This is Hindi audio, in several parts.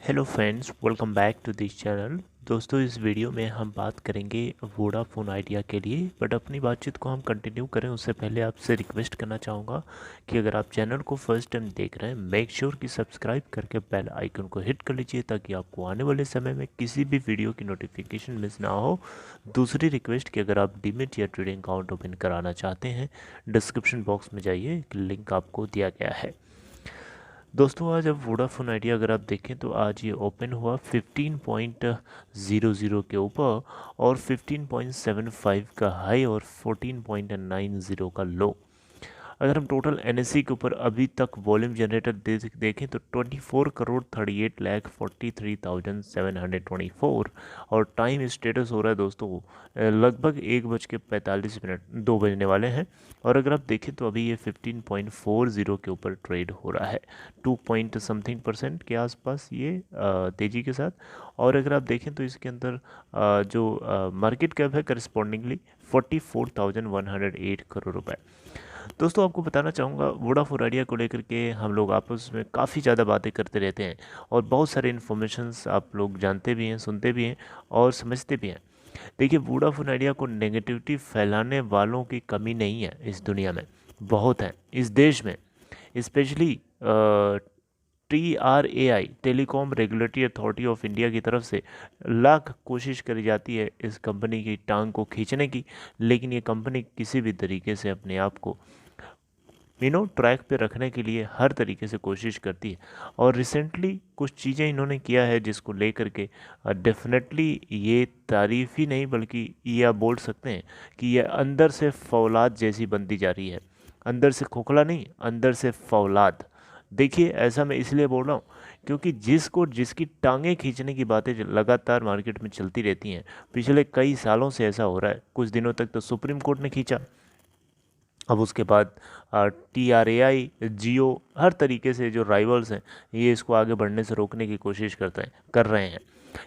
Hello friends, welcome back to this channel. दोस्तों, इस वीडियो में हम बात करेंगे वोडाफोन आइडिया के लिए। बट अपनी बातचीत को हम कंटिन्यू करें उससे पहले आपसे रिक्वेस्ट करना चाहूँगा कि अगर आप चैनल को फर्स्ट टाइम देख रहे हैं, मेक श्योर कि सब्सक्राइब करके बेल आइकन को हिट कर लीजिए ताकि आपको आने वाले समय में किसी भी वीडियो की नोटिफिकेशन मिस ना हो। दूसरी रिक्वेस्ट कि अगर आप डीमेट या ट्रेडिंग अकाउंट ओपन कराना चाहते हैं, डिस्क्रिप्शन बॉक्स में जाइए, लिंक आपको दिया गया है। दोस्तों, आज अब वोडाफोन आइडिया अगर आप देखें तो आज ये ओपन हुआ 15.00 के ऊपर और 15.75 का हाई और 14.90 का लो। अगर हम टोटल एनएससी के ऊपर अभी तक वॉल्यूम जनरेटर देखें तो 24,38,43,724 और टाइम स्टेटस हो रहा है दोस्तों लगभग 1:45 2 बजने वाले हैं। और अगर आप देखें तो अभी ये 15.40 के ऊपर ट्रेड हो रहा है, 2 पॉइंट समथिंग परसेंट के आसपास ये तेज़ी के साथ। और अगर आप देखें तो इसके अंदर जो मार्केट कैप है करस्पॉन्डिंगली 44,108 करोड़ रुपए। दोस्तों, आपको बताना चाहूँगा वोडाफोन आइडिया को लेकर के हम लोग आपस में काफ़ी ज़्यादा बातें करते रहते हैं और बहुत सारे इन्फॉर्मेशंस आप लोग जानते भी हैं, सुनते भी हैं और समझते भी हैं। देखिए, वोडाफोन आइडिया को नेगेटिविटी फैलाने वालों की कमी नहीं है इस दुनिया में, बहुत हैं इस देश में। Specially TRAI, telecom regulatory authority of India की तरफ से लाख कोशिश करी जाती है इस कंपनी की टांग को खींचने की, लेकिन ये कंपनी किसी भी तरीके से अपने आप को ट्रैक पे रखने के लिए हर तरीके से कोशिश करती है। और रिसेंटली कुछ चीज़ें इन्होंने किया है जिसको लेकर के डेफिनेटली ये तारीफ़ ही नहीं बल्कि ये आप बोल सकते हैं कि ये अंदर से फौलाद जैसी बनती जा रही है। अंदर से खोखला नहीं, अंदर से फौलाद। देखिए, ऐसा मैं इसलिए बोल रहा हूँ क्योंकि जिसकी टांगें खींचने की बातें लगातार मार्केट में चलती रहती हैं। पिछले कई सालों से ऐसा हो रहा है। कुछ दिनों तक तो सुप्रीम कोर्ट ने खींचा, अब उसके बाद TRAI, जियो, हर तरीके से जो राइवल्स हैं ये इसको आगे बढ़ने से रोकने की कोशिश कर रहे हैं।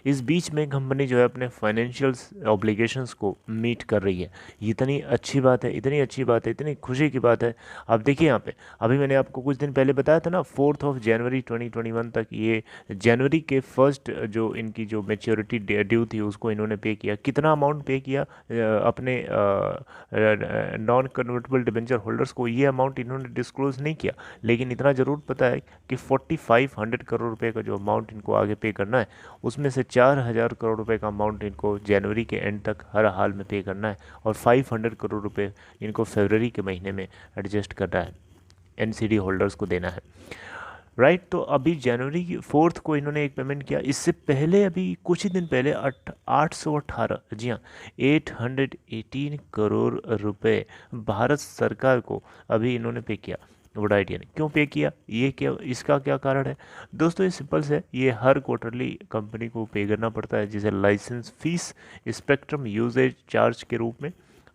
इस बीच में कंपनी जो है अपने फाइनेंशियल ऑब्लिगेशंस को मीट कर रही है। इतनी अच्छी बात है, इतनी अच्छी बात है, इतनी खुशी की बात है। आप देखिए यहाँ पे, अभी मैंने आपको कुछ दिन पहले बताया था ना, 4 जनवरी 2021 तक, ये जनवरी के फर्स्ट जो इनकी जो मेच्योरिटी ड्यू थी उसको इन्होंने पे किया। कितना अमाउंट पे किया अपने नॉन कन्वर्टेबल डिबेंचर होल्डर्स को, ये अमाउंट इन्होंने डिस्क्लोज नहीं किया, लेकिन इतना ज़रूर पता है कि 4500 करोड़ रुपए का जो अमाउंट इनको आगे पे करना है, उसमें से 4000 करोड़ रुपए का अमाउंट इनको जनवरी के एंड तक हर हाल में पे करना है और 500 करोड़ रुपए इनको फरवरी के महीने में एडजस्ट करना है, एनसीडी होल्डर्स को देना है। राइट, तो अभी जनवरी की 4 को इन्होंने एक पेमेंट किया। इससे पहले अभी कुछ ही दिन पहले 818, जी हाँ, 818 करोड़ रुपए भारत सरकार को अभी इन्होंने पे किया। वोडा आइडिया ने क्यों पे किया, ये क्या, इसका क्या कारण है दोस्तों? ये सिंपल से, ये हर क्वार्टरली कंपनी को पे करना पड़ता है, जिसे licence fees, spectrum usages charge के रूप में,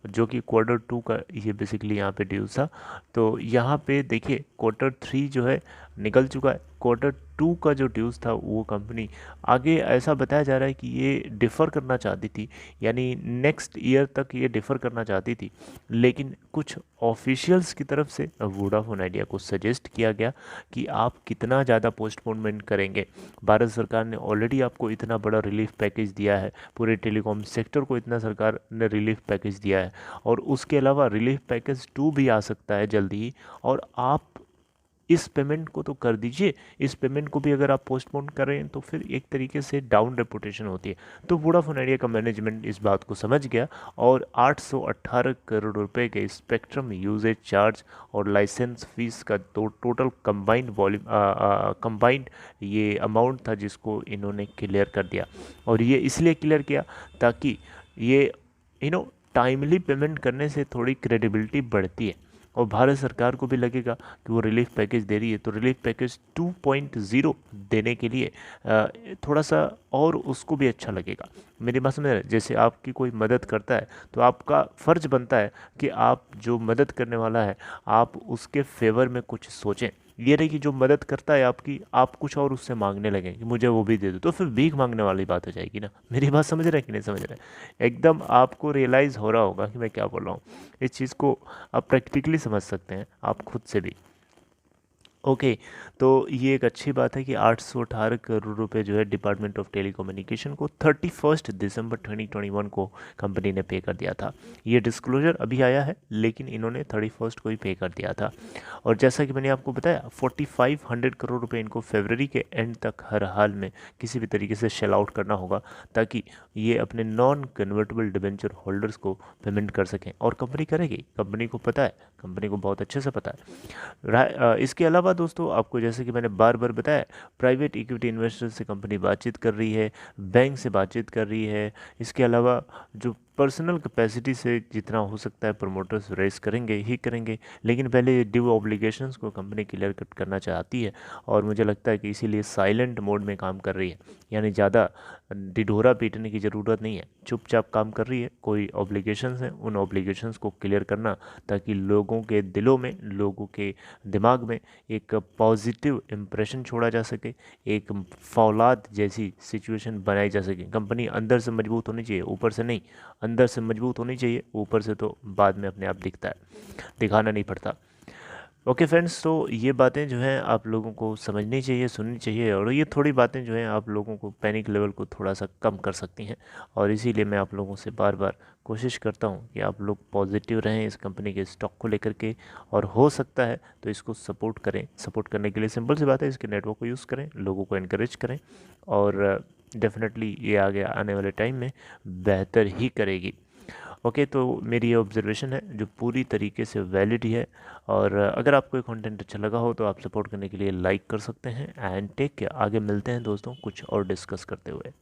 जो कि Q2 का ये बेसिकली यहाँ पे ड्यूज था। तो यहाँ पे देखिए Q3 जो है निकल चुका है। Q2 का जो ड्यूज था वो कंपनी आगे ऐसा बताया जा रहा है कि ये डिफ़र करना चाहती थी, यानी नेक्स्ट ईयर तक ये डिफ़र करना चाहती थी। लेकिन कुछ ऑफिशियल्स की तरफ से वोडाफोन आइडिया को सजेस्ट किया गया कि आप कितना ज़्यादा पोस्टपोनमेंट करेंगे। भारत सरकार ने ऑलरेडी आपको इतना बड़ा रिलीफ पैकेज दिया है, पूरे टेलीकॉम सेक्टर को इतना सरकार ने रिलीफ पैकेज दिया है, और उसके अलावा रिलीफ पैकेज 2 भी आ सकता है जल्दी ही। और आप इस पेमेंट को तो कर दीजिए, इस पेमेंट को भी अगर आप पोस्टपोन करें तो फिर एक तरीके से डाउन रेपुटेशन होती है। तो वोडाफोन आइडिया का मैनेजमेंट इस बात को समझ गया और 818 करोड़ रुपए के स्पेक्ट्रम यूजेज चार्ज और लाइसेंस फीस का तो टोटल कंबाइंड वॉल्यूम, कंबाइंड ये अमाउंट था जिसको इन्होंने क्लियर कर दिया। और ये इसलिए क्लियर किया ताकि ये टाइमली पेमेंट करने से थोड़ी क्रेडिबिलिटी बढ़ती है और भारत सरकार को भी लगेगा कि वो रिलीफ पैकेज दे रही है, तो रिलीफ पैकेज 2.0 देने के लिए थोड़ा सा और उसको भी अच्छा लगेगा। मेरी बात समझ रहे हैं? जैसे आपकी कोई मदद करता है तो आपका फ़र्ज बनता है कि आप जो मदद करने वाला है आप उसके फेवर में कुछ सोचें। ये रही कि जो मदद करता है आपकी, आप कुछ और उससे मांगने लगें कि मुझे वो भी दे दो, तो फिर भीख मांगने वाली बात हो जाएगी ना। मेरी बात समझ रहे हैं कि नहीं समझ रहे हैं? एकदम आपको रियलाइज़ हो रहा होगा कि मैं क्या बोल रहा हूँ। इस चीज़ को आप प्रैक्टिकली समझ सकते हैं आप खुद से भी। ओके, तो ये एक अच्छी बात है कि 818 करोड़ रुपए जो है डिपार्टमेंट ऑफ टेलीकम्युनिकेशन को 31 दिसंबर 2021 को कंपनी ने पे कर दिया था। ये डिस्क्लोजर अभी आया है, लेकिन इन्होंने 31 को ही पे कर दिया था। और जैसा कि मैंने आपको बताया 4500 करोड़ रुपए इनको फरवरी के एंड तक हर हाल में किसी भी तरीके से शेल आउट करना होगा, ताकि ये अपने नॉन कन्वर्टेबल डिबेंचर होल्डर्स को पेमेंट कर सकें। और कंपनी करेगी, कंपनी को पता है, कंपनी को बहुत अच्छे से पता है। इसके अलावा दोस्तों, आपको जैसे कि मैंने बार बार बताया, प्राइवेट इक्विटी इन्वेस्टर से कंपनी बातचीत कर रही है, बैंक से बातचीत कर रही है। इसके अलावा जो पर्सनल कैपेसिटी से जितना हो सकता है प्रमोटर्स रेस करेंगे ही करेंगे, लेकिन पहले ड्यू ऑब्लिगेशंस को कंपनी क्लियर कट करना चाहती है। और मुझे लगता है कि इसीलिए साइलेंट मोड में काम कर रही है, यानी ज़्यादा ढिढोरा पीटने की ज़रूरत नहीं है, चुपचाप काम कर रही है। कोई ऑब्लिगेशंस हैं, उन ऑब्लिगेशंस को क्लियर करना, ताकि लोगों के दिलों में, लोगों के दिमाग में एक पॉजिटिव इम्प्रेशन छोड़ा जा सके, एक फौलाद जैसी सिचुएशन बनाई जा सके। कंपनी अंदर से मजबूत होनी चाहिए, ऊपर से नहीं। अंदर से मजबूत होनी चाहिए, ऊपर से तो बाद में अपने आप दिखता है, दिखाना नहीं पड़ता। ओके फ्रेंड्स, तो ये बातें जो हैं आप लोगों को समझनी चाहिए, सुननी चाहिए, और ये थोड़ी बातें जो हैं आप लोगों को पैनिक लेवल को थोड़ा सा कम कर सकती हैं। और इसीलिए मैं आप लोगों से बार बार कोशिश करता हूँ कि आप लोग पॉजिटिव रहें इस कंपनी के स्टॉक को लेकर के, और हो सकता है तो इसको सपोर्ट करें। सपोर्ट करने के लिए सिंपल सी बात है, इसके नेटवर्क को यूज़ करें, लोगों को इनक्रेज करें, और डेफिनेटली ये आगे आने वाले टाइम में बेहतर ही करेगी। ओके, तो मेरी ये ऑब्जर्वेशन है जो पूरी तरीके से वैलिड ही है। और अगर आपको ये कंटेंट अच्छा लगा हो तो आप सपोर्ट करने के लिए लाइक कर सकते हैं। एंड टेक केयर, आगे मिलते हैं दोस्तों कुछ और डिस्कस करते हुए।